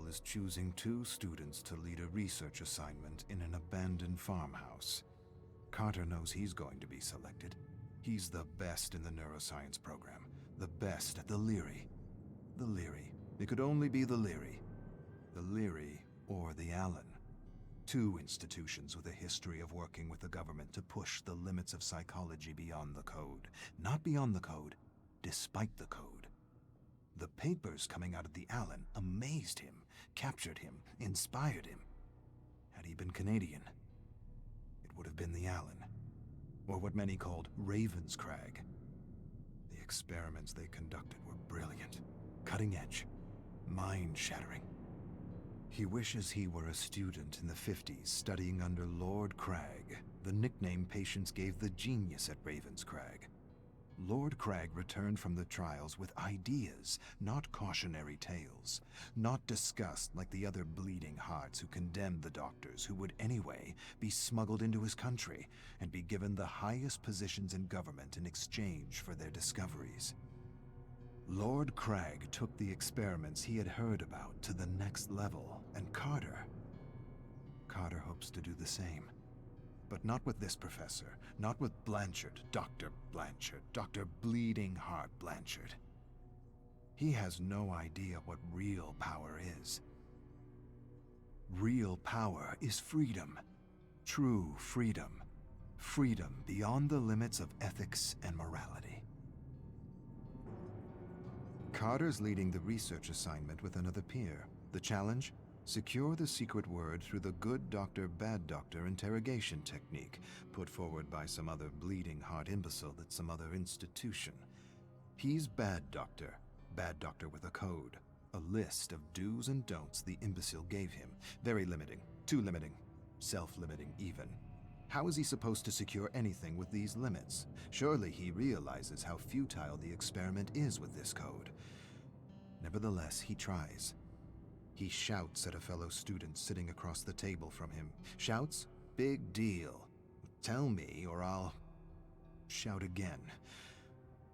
is choosing 2 students to lead a research assignment in an abandoned farmhouse. Carter knows he's going to be selected. He's the best in the neuroscience program, the best at the Leary. The Leary. It could only be the Leary. The Leary or the Allen. 2 institutions with a history of working with the government to push the limits of psychology beyond the code. Not beyond the code, despite the code. The papers coming out of the Allen amazed him, captured him, inspired him. Had he been Canadian, it would have been the Allen, or what many called Ravenscrag. The experiments they conducted were brilliant, cutting edge, mind-shattering. He wishes he were a student in the 50s studying under Lord Crag, the nickname patients gave the genius at Ravenscrag. Lord Crag returned from the trials with ideas, not cautionary tales, not disgust like the other bleeding hearts who condemned the doctors who would anyway be smuggled into his country and be given the highest positions in government in exchange for their discoveries. Lord Crag took the experiments he had heard about to the next level, and Carter hopes to do the same. But not with this professor, not with Blanchard, Dr. Blanchard, Dr. Bleeding Heart Blanchard. He has no idea what real power is. Real power is freedom. True freedom. Freedom beyond the limits of ethics and morality. Carter's leading the research assignment with another peer. The challenge? Secure the secret word through the good doctor, bad doctor interrogation technique put forward by some other bleeding heart imbecile at some other institution. He's bad doctor with a code, a list of do's and don'ts the imbecile gave him. Very limiting, too limiting, self-limiting even. How is he supposed to secure anything with these limits? Surely he realizes how futile the experiment is with this code. Nevertheless, he tries. He shouts at a fellow student sitting across the table from him. Shouts? Big deal. Tell me or I'll... Shout again.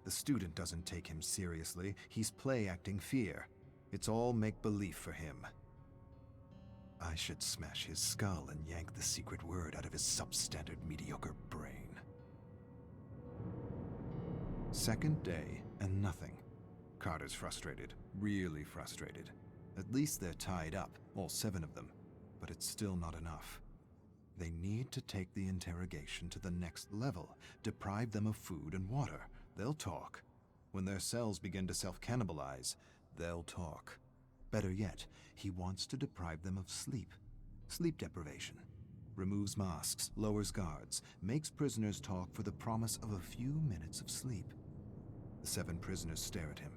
The student doesn't take him seriously. He's play-acting fear. It's all make-believe for him. I should smash his skull and yank the secret word out of his substandard mediocre brain. Second day, and nothing. Carter's frustrated, really frustrated. At least they're tied up, all 7 of them, but it's still not enough. They need to take the interrogation to the next level, deprive them of food and water. They'll talk. When their cells begin to self-cannibalize, they'll talk. Better yet, he wants to deprive them of sleep. Sleep deprivation. Removes masks, lowers guards, makes prisoners talk for the promise of a few minutes of sleep. The 7 prisoners stare at him.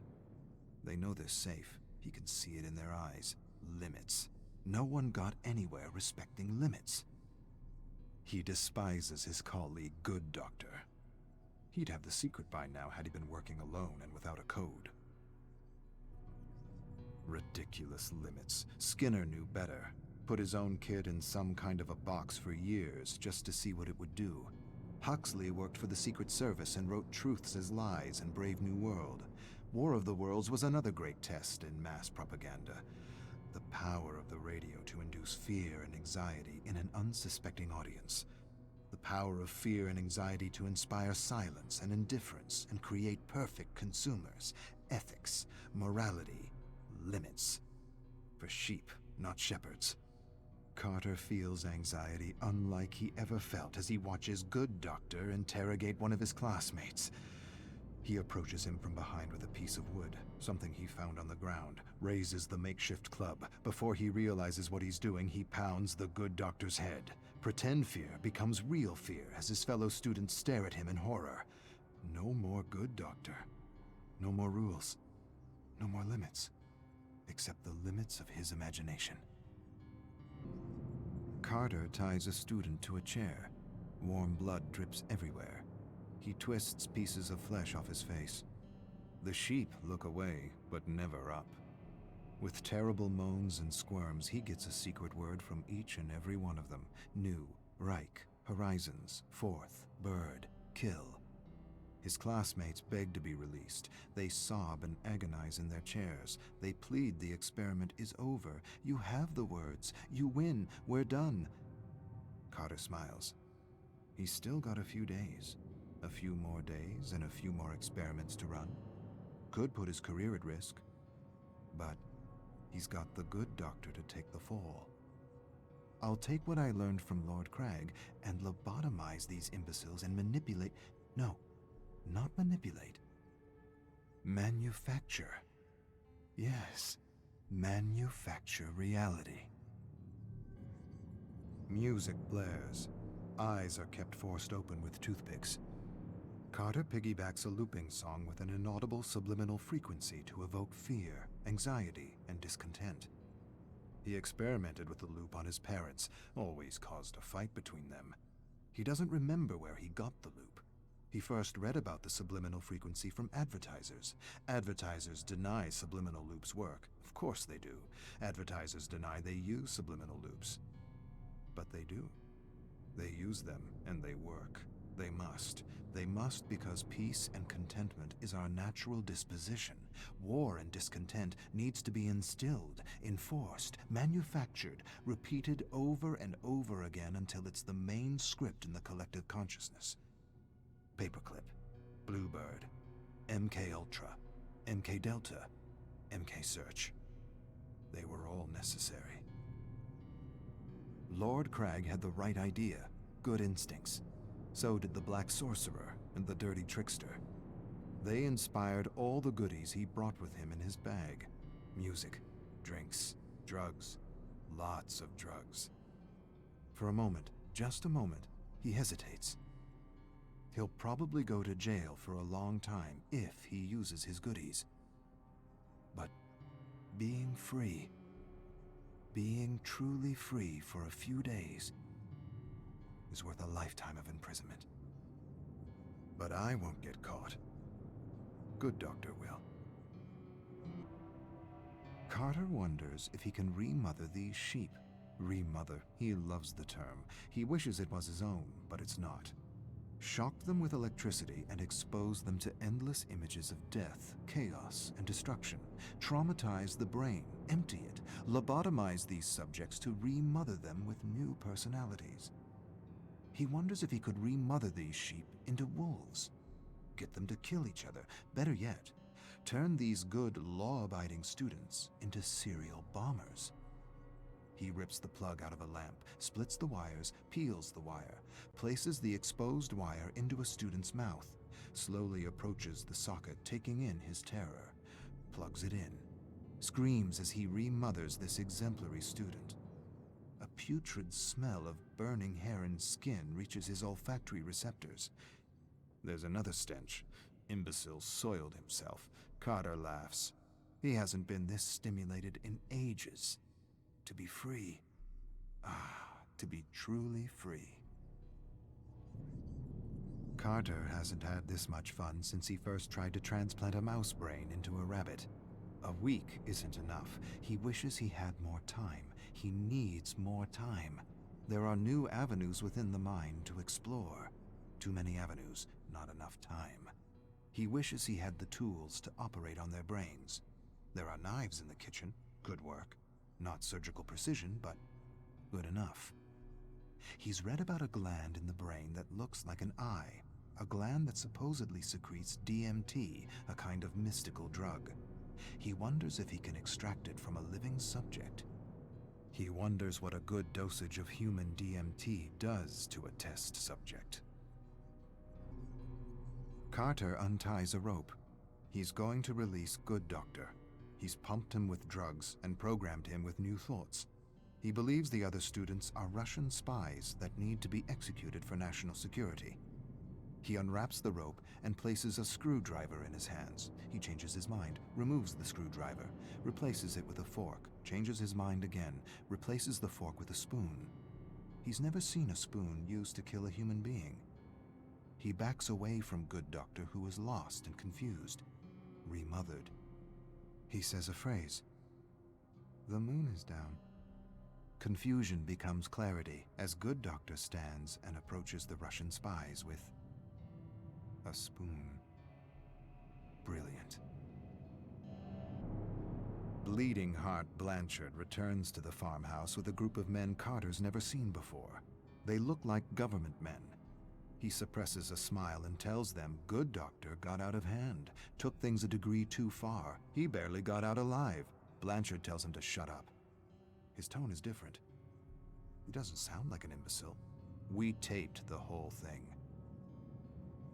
They know they're safe. He can see it in their eyes. Limits. No one got anywhere respecting limits. He despises his colleague, Good Doctor. He'd have the secret by now had he been working alone and without a code. Ridiculous limits. Skinner knew better. Put his own kid in some kind of a box for years just to see what it would do. Huxley worked for the Secret Service and wrote Truths as Lies in Brave New World. War of the Worlds was another great test in mass propaganda. The power of the radio to induce fear and anxiety in an unsuspecting audience. The power of fear and anxiety to inspire silence and indifference and create perfect consumers. Ethics, morality, limits. For sheep, not shepherds. Carter feels anxiety unlike he ever felt as he watches Good Doctor interrogate one of his classmates. He approaches him from behind with a piece of wood, something he found on the ground, raises the makeshift club. Before he realizes what he's doing, he pounds the Good Doctor's head. Pretend fear becomes real fear as his fellow students stare at him in horror. No more Good Doctor. No more rules. No more limits. Except the limits of his imagination. Carter ties a student to a chair. Warm blood drips everywhere. He twists pieces of flesh off his face. The sheep look away, but never up. With terrible moans and squirms, he gets a secret word from each and every one of them. New, Reich, Horizons, Fourth, Bird, Kill. His classmates beg to be released. They sob and agonize in their chairs. They plead the experiment is over. You have the words. You win. We're done. Carter smiles. He's still got a few days. A few more days and a few more experiments to run. Could put his career at risk. But he's got the good doctor to take the fall. I'll take what I learned from Lord Crag and lobotomize these imbeciles and manipulate... No, not manipulate. Manufacture. Yes, manufacture reality. Music blares. Eyes are kept forced open with toothpicks. Carter piggybacks a looping song with an inaudible subliminal frequency to evoke fear, anxiety, and discontent. He experimented with the loop on his parents, always caused a fight between them. He doesn't remember where he got the loop. He first read about the subliminal frequency from advertisers. Advertisers deny subliminal loops work. Of course they do. Advertisers deny they use subliminal loops. But they do. They use them, and they work. They must. They must because peace and contentment is our natural disposition. War and discontent needs to be instilled, enforced, manufactured, repeated over and over again until it's the main script in the collective consciousness. Paperclip, Bluebird, MK Ultra, MK Delta, MK Search. They were all necessary. Lord Crag had the right idea, good instincts. So did the Black Sorcerer and the Dirty Trickster. They inspired all the goodies he brought with him in his bag. Music, drinks, drugs, lots of drugs. For a moment, just a moment, he hesitates. He'll probably go to jail for a long time if he uses his goodies. But being free, being truly free for a few days, is worth a lifetime of imprisonment. But I won't get caught. Good doctor will. Carter wonders if he can remother these sheep. Remother, he loves the term. He wishes it was his own, but it's not. Shock them with electricity and expose them to endless images of death, chaos, and destruction. Traumatize the brain, empty it, lobotomize these subjects to remother them with new personalities. He wonders if he could remother these sheep into wolves. Get them to kill each other. Better yet, turn these good, law-abiding students into serial bombers. He rips the plug out of a lamp, splits the wires, peels the wire, places the exposed wire into a student's mouth, slowly approaches the socket, taking in his terror, plugs it in, screams as he remothers this exemplary student. A putrid smell of burning hair and skin reaches his olfactory receptors. There's another stench. Imbecile soiled himself. Carter laughs. He hasn't been this stimulated in ages. To be free. To be truly free. Carter hasn't had this much fun since he first tried to transplant a mouse brain into a rabbit. A week isn't enough. He wishes he had more time. He needs more time. There are new avenues within the mind to explore. Too many avenues, not enough time. He wishes he had the tools to operate on their brains. There are knives in the kitchen. Good work. Not surgical precision, but good enough. He's read about a gland in the brain that looks like an eye, a gland that supposedly secretes DMT, a kind of mystical drug. He wonders if he can extract it from a living subject. He wonders what a good dosage of human DMT does to a test subject. Carter unties a rope. He's going to release Good Doctor. He's pumped him with drugs and programmed him with new thoughts. He believes the other students are Russian spies that need to be executed for national security. He unwraps the rope and places a screwdriver in his hands. He changes his mind, removes the screwdriver, replaces it with a fork, changes his mind again, replaces the fork with a spoon. He's never seen a spoon used to kill a human being. He backs away from Good Doctor, who is lost and confused, remothered. He says a phrase. The moon is down. Confusion becomes clarity as Good Doctor stands and approaches the Russian spies with A spoon. Brilliant. Bleeding Heart Blanchard returns to the farmhouse with a group of men Carter's never seen before. They look like government men. He suppresses a smile and tells them Good Doctor got out of hand, took things a degree too far. He barely got out alive. Blanchard tells him to shut up. His tone is different. He doesn't sound like an imbecile. We taped the whole thing.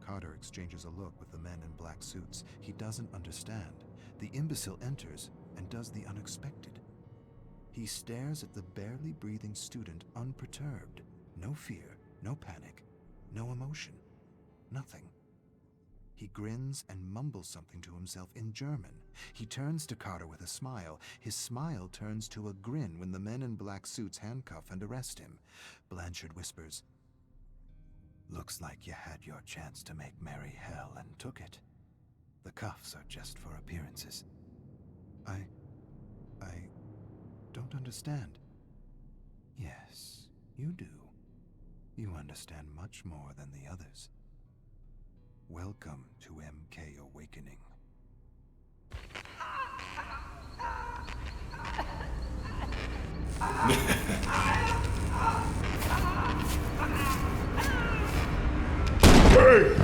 Carter exchanges a look with the men in black suits. He doesn't understand. The imbecile enters and does the unexpected. He stares at the barely breathing student unperturbed. No fear, no panic, no emotion, nothing. He grins and mumbles something to himself in German. He turns to Carter with a smile. His smile turns to a grin when the men in black suits handcuff and arrest him. Blanchard whispers, "Looks like you had your chance to make merry hell and took it. The cuffs are just for appearances." I don't understand." "Yes, you do. You understand much more than the others. Welcome to MK Awakening." Hey!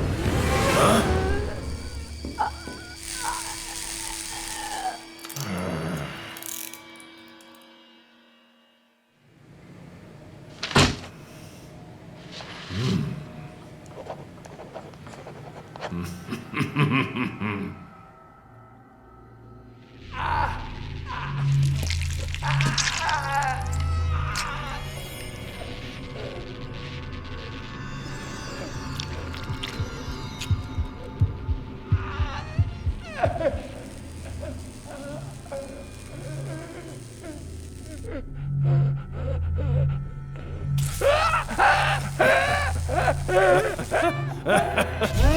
Huh?